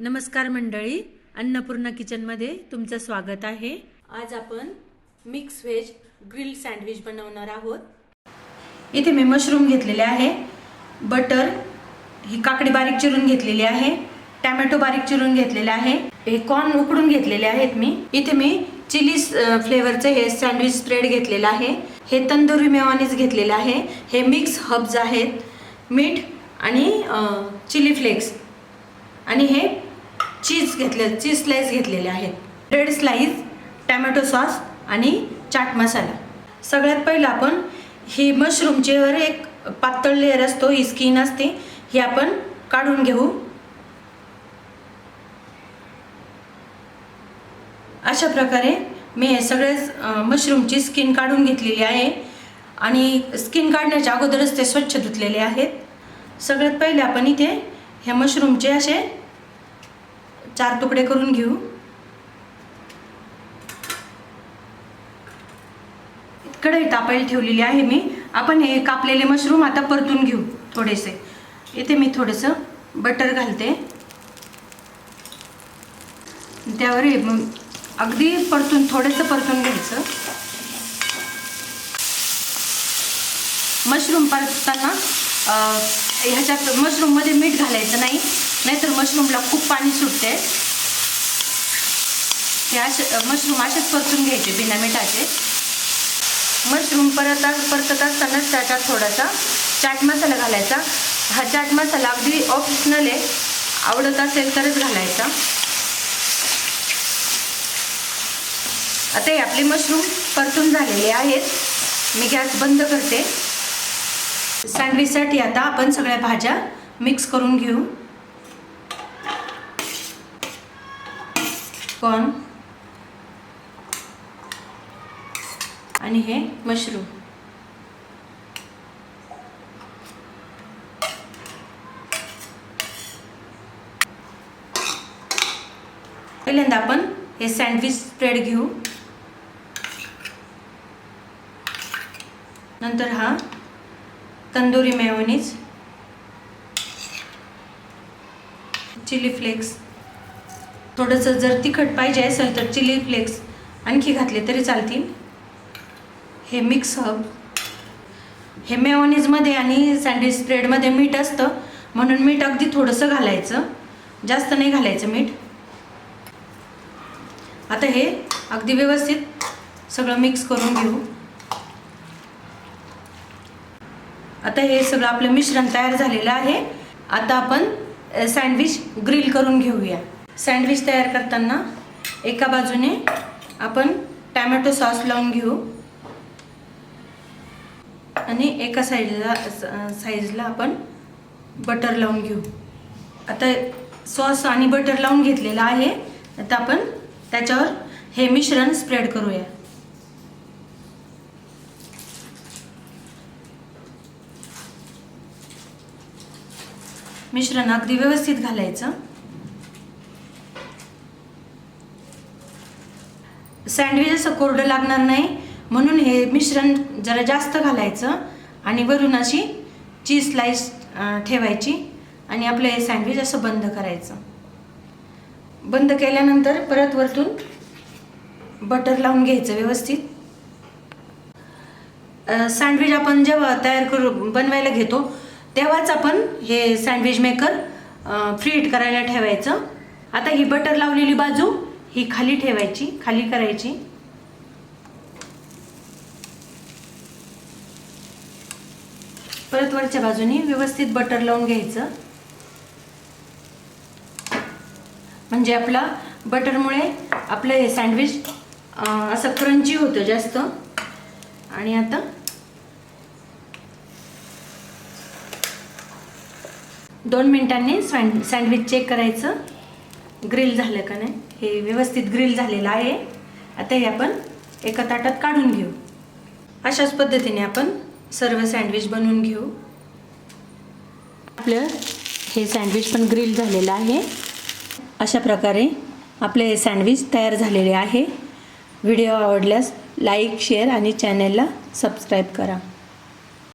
नमस्कार मंडळी, अन्नपूर्णा किचनमध्ये तुमचं स्वागत आहे। आज आपण मिक्स व्हेज ग्रिल सँडविच बनवणार आहोत। इथे मी मशरूम घेतलेले आहे, बटर, ही काकडी बारीक चिरून घेतलेली आहे, टोमॅटो बारीक चिरून घेतलेले आहे, हे कॉर्न उकडून घेतलेले आहेत मी। इथे मी चिली फ्लेवरचे हे सँडविच स्प्रेड घेतलेला आहे, हे तंदुरी मेयोनीज घेतलेले आहे, हे मिक्स हर्ब्स आहेत, मीठ आणि चिली फ्लेक्स, आणि हे चीज घेतले, चीज स्लाइस घेतलेले आहेत, ब्रेड स्लाइस, टोमॅटो सॉस आणि चाट मसाला। सगळ्यात पहिला आपण ही मशरूमचे वर एक पातळ लेयर असतो, ही स्किन असते, ही आपण काढून घेऊ। अशा प्रकारे मी हे सगळे मशरूमची स्किन काढून घेतलेली आहे आणि स्किन काढण्याच्या अगोदरच ते स्वच्छ धुतलेले आहेत। सगळ्यात पहिले आपण इथे ह्या मशरूमचे असे 4 तुकडे करून घेऊ। कढई तापायला ठेवलेली आहे मी। आपण हे कापलेले मशरूम आता परतून घेऊ थोडेसे। इथे मी थोडेसे बटर घालते, त्यावर अगदी थोडेसे परतून घ्यायचं। मशरूम परतताना ह्याच्यात मशरूम मध्ये मीठ घालायचं नाही, नाहीतर मशरूमला खूप पाणी सुटते। हे मशरूम असेच परतून घ्यायचे बिना मिठाचे। मशरूम परतत असताना त्याच्यात थोडासा चाट मसाला घालायचा। हा चाट मसाला अगदी ऑप्शनल आहे, आवडत असेल तरच घालायचा। आता हे आपले मशरूम परतून झालेले आहेत, मी गॅस बंद करते। सँडविचसाठी आता आपण सगळ्या भाज्या मिक्स करून घेऊ। कॉर्न आणि हे मशरूम। पहिल्यांदा आपण हे सँडविच स्प्रेड घेऊ, नंतर हा तंदुरी मेयोनीज, चिली फ्लेक्स, थोडंसं जर तिखट पाहिजे असेल तर चिली फ्लेक्स आणखी घातले तरी चालतील। हे मिक्स हर्ब, हे मेयोनीजमध्ये आणि सँडविच स्प्रेडमध्ये मीठ असतं, म्हणून मीठ अगदी थोडंसं घालायचं, जास्त नाही घालायचं मीठ। आता हे अगदी व्यवस्थित सगळं मिक्स करून घेऊ। आता हे सगळं आपलं मिश्रण तयार झालेलं आहे। आता आपण सँडविच ग्रिल करून घेऊया। सँडविच तयार करताना एका बाजूने आपण टोमॅटो सॉस लावून घेऊ आणि एका साईडला आपण बटर लावून घेऊ। आता सॉस आणि बटर लावून घेतलेला आहे, आता आपण त्याच्यावर हे मिश्रण स्प्रेड करूया। मिश्रण अगदी व्यवस्थित घालायचं। सँडविच असं कोरडं लागणार नाही, म्हणून हे मिश्रण जरा जास्त घालायचं आणि वरून अशी चीज स्लाइस ठेवायची आणि आपलं हे सँडविच असं बंद करायचं। बंद केल्यानंतर परत वरतून बटर लावून घ्यायचं व्यवस्थित। सँडविच आपण जेव्हा बनवायला घेतो तेव्हाच आपण हे सँडविच मेकर फ्रीट करायला ठेवायचं। आता ही बटर लावलेली बाजू ही खाली ठेवायची, खाली करायची। परत वरच्या बाजूने व्यवस्थित बटर लावून घ्यायचं, म्हणजे आपला बटरमुळे आपलं हे सँडविच असं क्रंची होतं जास्त। आणि आता दोन मिनिटांनी सँडविच चेक करायचं ग्रिल झालं का नाही। हे व्यवस्थित ग्रिल झालेलं आहे। आता हे आपण एका ताटात काढून घेऊ। अशाच पद्धतीने आपण सर्व सँडविच बनवून घेऊ। आपलं हे सँडविच पण ग्रिल झालेलं आहे। अशा प्रकारे आपले हे सँडविच तयार झालेले आहे। व्हिडिओ आवडल्यास लाईक, शेअर आणि चॅनलला सबस्क्राईब करा।